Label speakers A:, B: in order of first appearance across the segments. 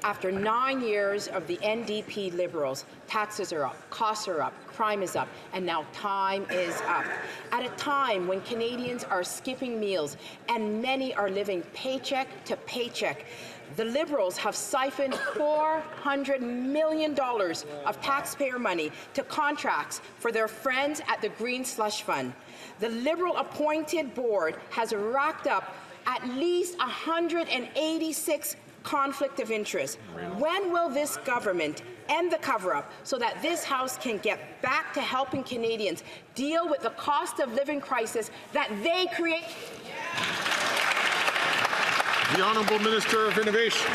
A: after 9 years of the NDP Liberals, taxes are up, costs are up, crime is up, and now time is up. At a time when Canadians are skipping meals and many are living paycheck to paycheck, the Liberals have siphoned $400 million of taxpayer money to contracts for their friends at the Green Slush Fund. The Liberal-appointed board has racked up at least 186 conflict of interest. When will this government end the cover-up so that this House can get back to helping Canadians deal with the cost of living crisis that they create?
B: The Honourable Minister of Innovation.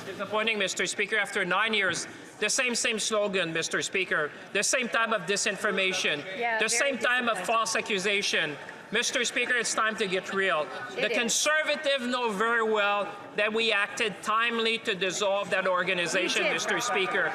C: Disappointing, Mr. Speaker. After 9 years, the same slogan, Mr. Speaker, the same type of disinformation, the same time of false accusation. Mr. Speaker, it's time to get real. The Conservatives know very well that we acted timely to dissolve that organization, Mr. Speaker.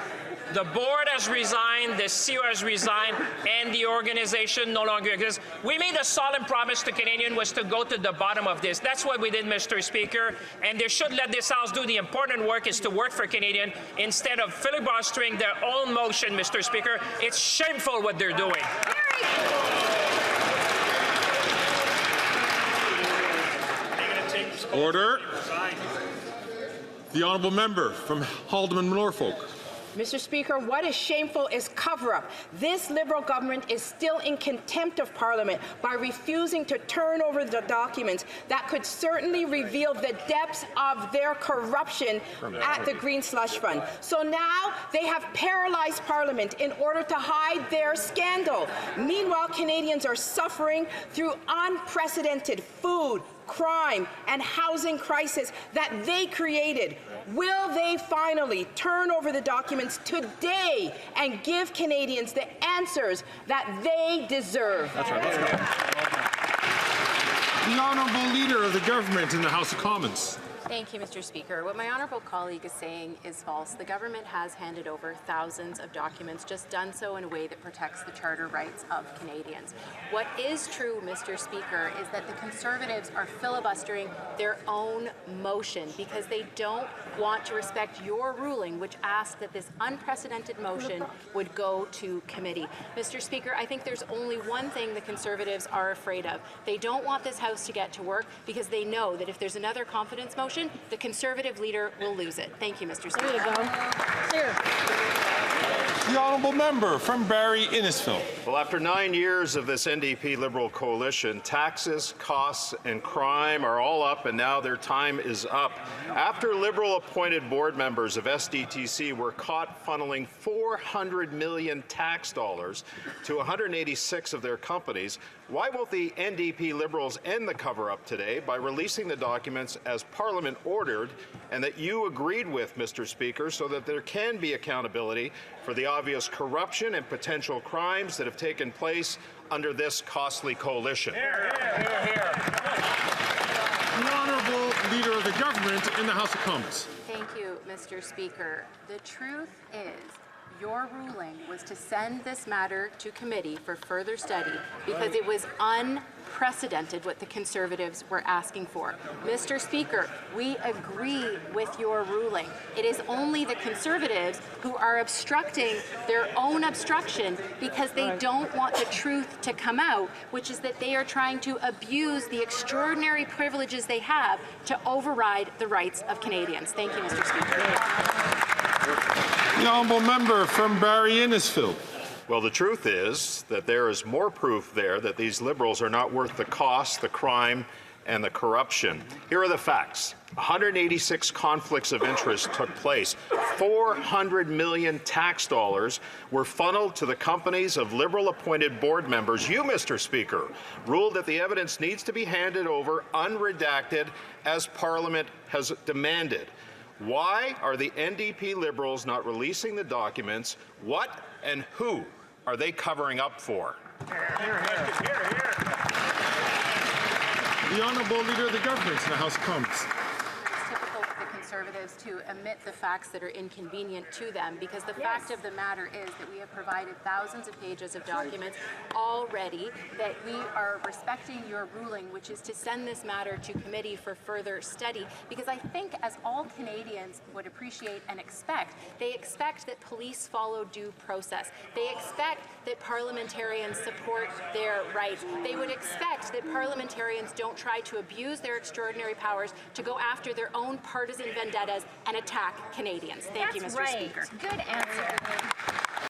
C: The board has resigned, the CEO has resigned, and the organization no longer exists. We made a solemn promise to Canadians was to go to the bottom of this. That's what we did, Mr. Speaker, and they should let this House do the important work is to work for Canadians instead of filibustering their own motion, Mr. Speaker. It's shameful what they're doing.
B: Order. The Honourable Member from Haldimand Norfolk.
A: Mr. Speaker, what is shameful is cover-up. This Liberal government is still in contempt of Parliament by refusing to turn over the documents that could certainly reveal the depths of their corruption at the Green Slush Fund. So now they have paralyzed Parliament in order to hide their scandal. Meanwhile, Canadians are suffering through unprecedented food, crime, and housing crisis that they created. Will they finally turn over the documents today and give Canadians the answers that they deserve?
B: That's right. Let's go. The Honourable Leader of the Government in the House of Commons.
D: Thank you, Mr. Speaker. What my honourable colleague is saying is false. The government has handed over thousands of documents, just done so in a way that protects the charter rights of Canadians. What is true, Mr. Speaker, is that the Conservatives are filibustering their own motion because they don't want to respect your ruling, which asked that this unprecedented motion would go to committee. Mr. Speaker, I think there's only one thing the Conservatives are afraid of. They don't want this House to get to work because they know that if there's another confidence motion, the Conservative leader will lose it. Thank you, Mr. Speaker.
A: There you go. Here.
B: The Honourable Member from Barrie Innisfil.
E: Well, after 9 years of this NDP Liberal coalition, taxes, costs and crime are all up, and now their time is up. After Liberal-appointed board members of SDTC were caught funneling $400 million tax dollars to 186 of their companies, why won't the NDP Liberals end the cover-up today by releasing the documents as Parliament ordered and that you agreed with, Mr. Speaker, so that there can be accountability for the obvious corruption and potential crimes that have taken place under this costly coalition?
C: Here, here, here.
B: The Honourable Leader of the Government in the House of Commons.
D: Thank you, Mr. Speaker. The truth is, your ruling was to send this matter to committee for further study because it was unprecedented what the Conservatives were asking for. Mr. Speaker, we agree with your ruling. It is only the Conservatives who are obstructing their own obstruction because they don't want the truth to come out, which is that they are trying to abuse the extraordinary privileges they have to override the rights of Canadians. Thank you, Mr. Speaker.
B: The Honourable Member from Barrie Innisfil.
E: Well, the truth is that there is more proof there that these Liberals are not worth the cost, the crime, and the corruption. Here are the facts. 186 conflicts of interest took place. 400 million tax dollars were funneled to the companies of Liberal-appointed board members. You, Mr. Speaker, ruled that the evidence needs to be handed over unredacted as Parliament has demanded. Why are the NDP Liberals not releasing the documents? What and who are they covering up for?
B: The Honourable Leader of the Government in the House of Commons.
D: It's typical for the Conservatives conservatives to omit the facts that are inconvenient to them, because the fact of the matter is that we have provided thousands of pages of documents already, that we are respecting your ruling, which is to send this matter to committee for further study, because I think, as all Canadians would appreciate and expect, they expect that police follow due process. They expect that parliamentarians support their rights. They would expect that parliamentarians don't try to abuse their extraordinary powers to go after their own partisan vendettas and attack Canadians. Thank you, Mr. Speaker.
F: Good answer.